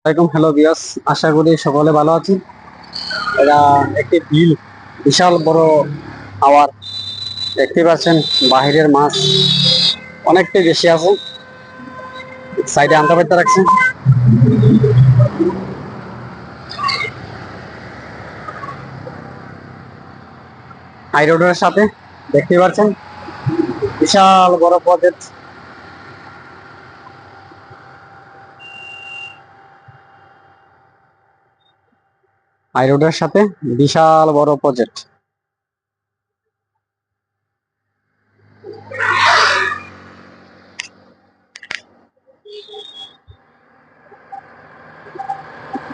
আসসালামাইকুম, হ্যালো বিয়াস। আশা করি সকলে ভালো আছেন। এটা একটি বিল, বিশাল বড় আওয়ার। দেখতে পাচ্ছেন বাহিরের মাছ অনেকটাই বেশি আছে। সাইডে আন্টা পাইতে রাখছেন। হাই রোডের সাথে দেখতে পাচ্ছেন বিশাল বড় প্রজেক্ট। হাই রোডের সাথে বিশাল বড় প্রজেক্ট।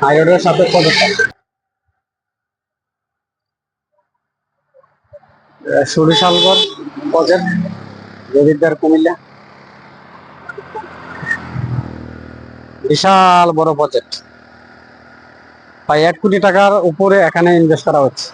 হাই রোডের সাথে প্রজেক্ট সরিষালগড় প্রজেক্ট, জমিদার কুমিল্লা। বিশাল বড় প্রজেক্ট, প্রায় 1 কোটি টাকার উপরে এখানে ইনভেস্ট করা হচ্ছে।